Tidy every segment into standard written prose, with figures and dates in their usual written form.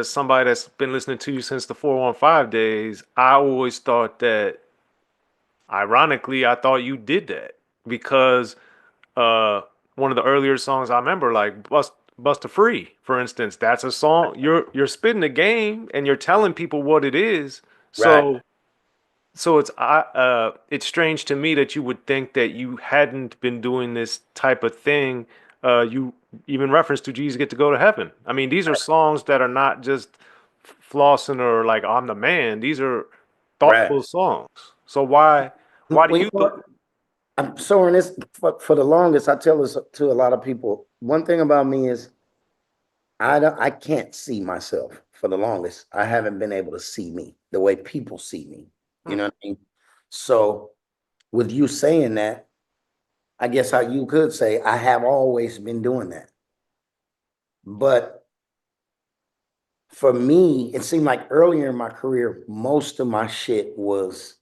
as somebody that's been listening to you since the 415 days, I always thought that, ironically, I thought you did that because uh, one of the earlier songs I remember, like Busta Free, for instance, that's a song you're spitting the game and you're telling people what it is. Right. So it's strange to me that you would think that you hadn't been doing this type of thing. You even reference to Jesus Get to Go to Heaven. I mean, these are songs that are not just flossing or like I'm the man. These are Right. thoughtful songs. So why do Well, you you know what? I'm Soren, this for the longest, I tell this to a lot of people. One thing about me is I can't see myself for the longest. I haven't been able to see me the way people see me. You Hmm. know what I mean? So with you saying that, I guess how you could say I have always been doing that. But for me, it seemed like earlier in my career, most of my shit was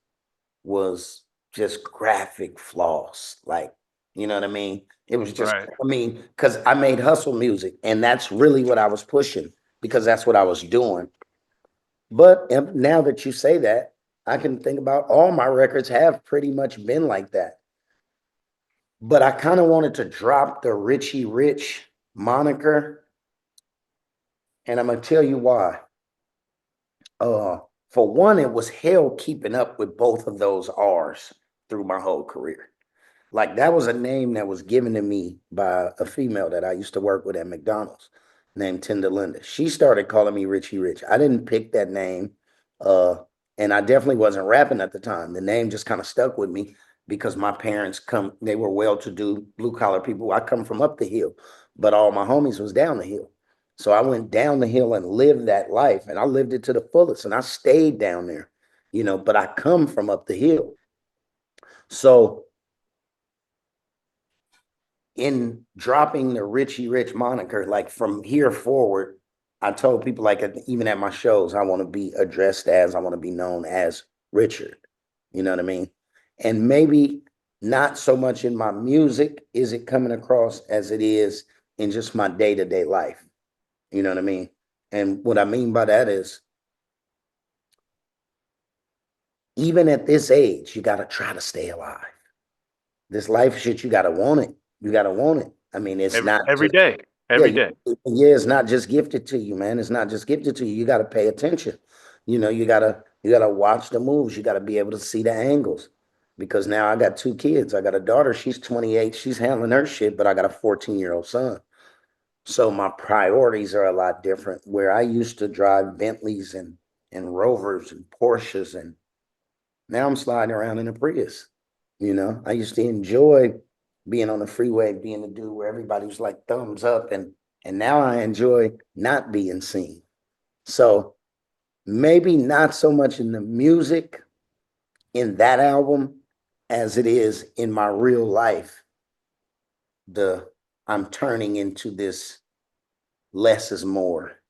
just graphic flaws. Like, you know what I mean? It was just, Right. I mean, because I made hustle music and that's really what I was pushing because that's what I was doing. But now that you say that, I can think about all my records have pretty much been like that. But I kind of wanted to drop the Richie Rich moniker, and I'm gonna tell you why. Uh, for one, it was hell keeping up with both of those R's through my whole career. Like that was a name that was given to me by a female that I used to work with at McDonald's named Tinda Linda. She started calling me Richie Rich. I didn't pick that name. Uh, and I definitely wasn't rapping at the time. The name just kind of stuck with me because my parents they were well-to-do blue collar people. I come from up the hill, but all my homies was down the hill. So I went down the hill and lived that life and I lived it to the fullest and I stayed down there, but I come from up the hill. So in dropping the Richie Rich moniker, like from here forward, I told people like even at my shows, I want to be addressed as, I want to be known as Richard. You know what I mean? And maybe not so much in my music is it coming across as it is in just my day-to-day life. You know what I mean? And what I mean by that is even at this age, you got to try to stay alive. This life shit, you got to want it. You got to want it. I mean, it's not Every just. day. Yeah, Every day. yeah, it's not just gifted to you, man. It's not just gifted to you. You got to pay attention. You gotta watch the moves. You got to be able to see the angles. Because now I got two kids. I got a daughter. She's 28. She's handling her shit, but I got a 14-year-old son. So my priorities are a lot different. Where I used to drive Bentleys and Rovers and Porsches, and now I'm sliding around in a Prius. I used to enjoy being on the freeway, being the dude where everybody was like thumbs up, and now I enjoy not being seen. So maybe not so much in the music in that album as it is in my real life. The I'm turning into this less is more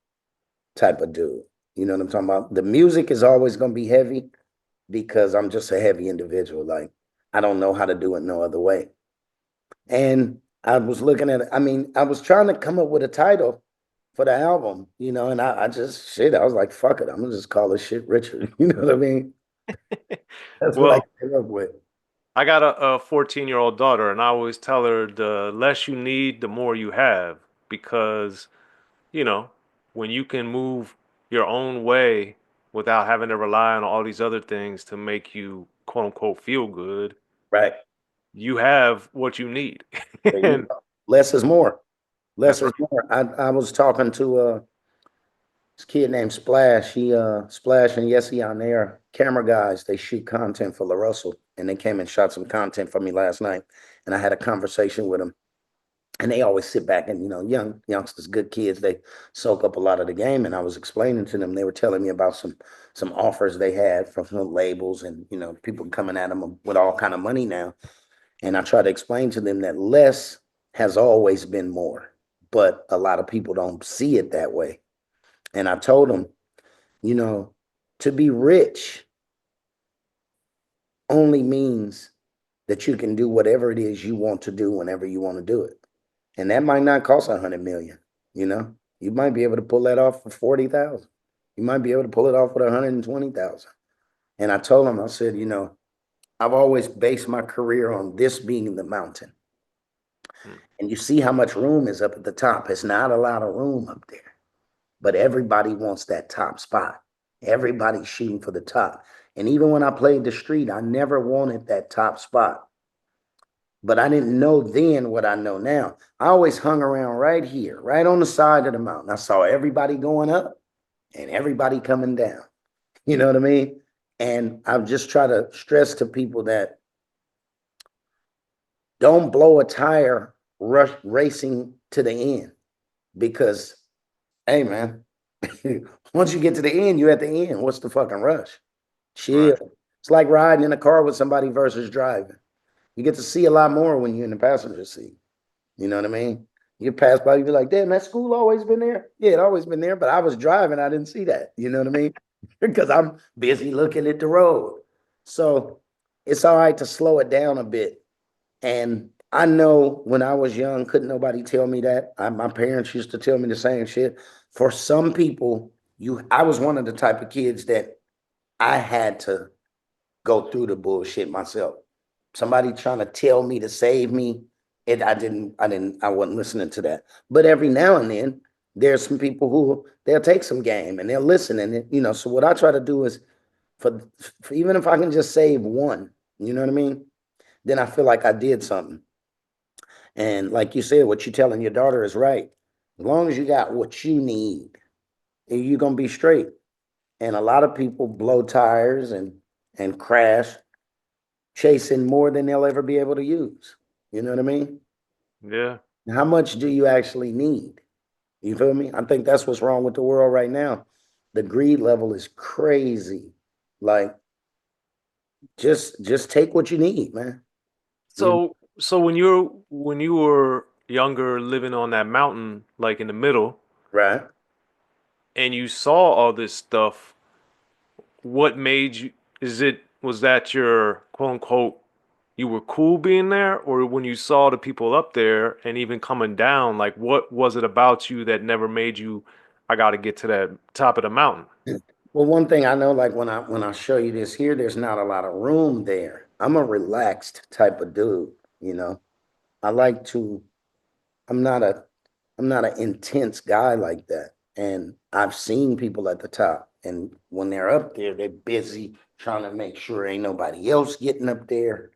type of dude. You know what I'm talking about? The music is always going to be heavy because I'm just a heavy individual. Like I don't know how to do it no other way. And I was looking at it. I mean, I was trying to come up with a title for the album, and I just I was like, fuck it. I'm gonna just call this shit Richard. You know what I mean? That's what I Well, came up with. I got a 14-year-old daughter, and I always tell her the less you need, the more you have. Because, you know, when you can move your own way without having to rely on all these other things to make you quote unquote feel good, Right. you have what you need. There you And go. Less is more. Less that's is right. more. I was talking to this kid named Splash. Splash and Yessie on there, camera guys, they shoot content for La Russell. And they came and shot some content for me last night. And I had a conversation with them. And they always sit back and youngsters, good kids, they soak up a lot of the game. And I was explaining to them, they were telling me about some offers they had from some labels and people coming at them with all kind of money now. And I try to explain to them that less has always been more, but a lot of people don't see it that way. And I told them, you know to be rich only means that you can do whatever it is you want to do whenever you want to do it. And that might not cost 100 million, you know? You might be able to pull that off for 40,000. You might be able to pull it off with 120,000. And I told him, I said, I've always based my career on this being the mountain. Mm. And you see how much room is up at the top. It's not a lot of room up there, but everybody wants that top spot. Everybody's shooting for the top. And even when I played the street, I never wanted that top spot. But I didn't know then what I know now. I always hung around right here, right on the side of the mountain. I saw everybody going up and everybody coming down. You know what I mean? And I've just tried to stress to people that don't blow a tire racing to the end because, hey, man, once you get to the end, you're at the end. What's the fucking rush? Chill. Right. It's like riding in a car with somebody versus driving. You get to see a lot more when you're in the passenger seat. You know what I mean? You pass by, you be like, damn, that school always been there? Yeah, it always been there, but I was driving, I didn't see that. You know what I mean? Because I'm busy looking at the road. So it's all right to slow it down a bit. And I know when I was young, couldn't nobody tell me that. My parents used to tell me the same shit. For some people, I was one of the type of kids that I had to go through the bullshit myself. Somebody trying to tell me to save me, I wasn't listening to that. But every now and then, there's some people who they'll take some game and they'll listen. And so what I try to do is for even if I can just save one, you know what I mean? Then I feel like I did something. And like you said, what you're telling your daughter is right. As long as you got what you need, you're gonna be straight. And a lot of people blow tires and crash chasing more than they'll ever be able to use. You know what I mean? Yeah. How much do you actually need? You feel me? I think that's what's wrong with the world right now. The greed level is crazy. Like just take what you need, man. You So when you were younger, living on that mountain, like in the middle, right? and you saw all this stuff, what made you? Was that your quote unquote? You were cool being there, or when you saw the people up there and even coming down, like what was it about you that never made you? I got to get to that top of the mountain. Well, one thing I know, like when I show you this here, there's not a lot of room there. I'm a relaxed type of dude, you know. I like to, I'm not a I'm not an intense guy like that. And I've seen people at the top, and when they're up there, they're busy trying to make sure ain't nobody else getting up there.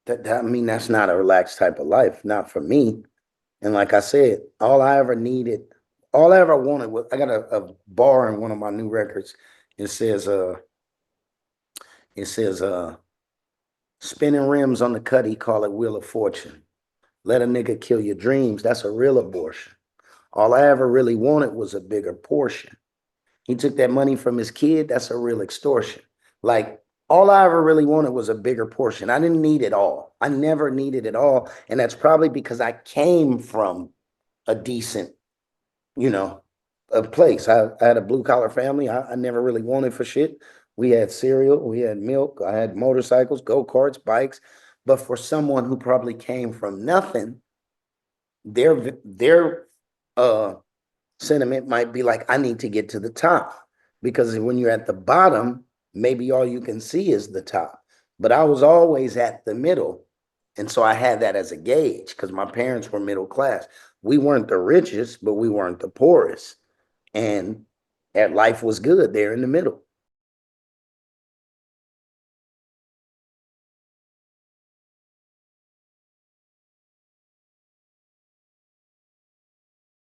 I mean, that's not a relaxed type of life, not for me. And like I said, all I ever wanted was I got a bar in one of my new records. It says, it says, spinning rims on the cutty, call it Wheel of Fortune. Let a nigga kill your dreams. That's a real abortion. All I ever really wanted was a bigger portion. He took that money from his kid. That's a real extortion. Like, all I ever really wanted was a bigger portion. I didn't need it all. I never needed it all. And that's probably because I came from a decent, you know, a place. I had a blue collar family. I never really wanted for shit. We had cereal, we had milk, I had motorcycles, go karts, bikes. But for someone who probably came from nothing, their sentiment might be like, I need to get to the top. Because when you're at the bottom, maybe all you can see is the top. But I was always at the middle. And so I had that as a gauge because my parents were middle class. We weren't the richest, but we weren't the poorest. And that life was good there in the middle.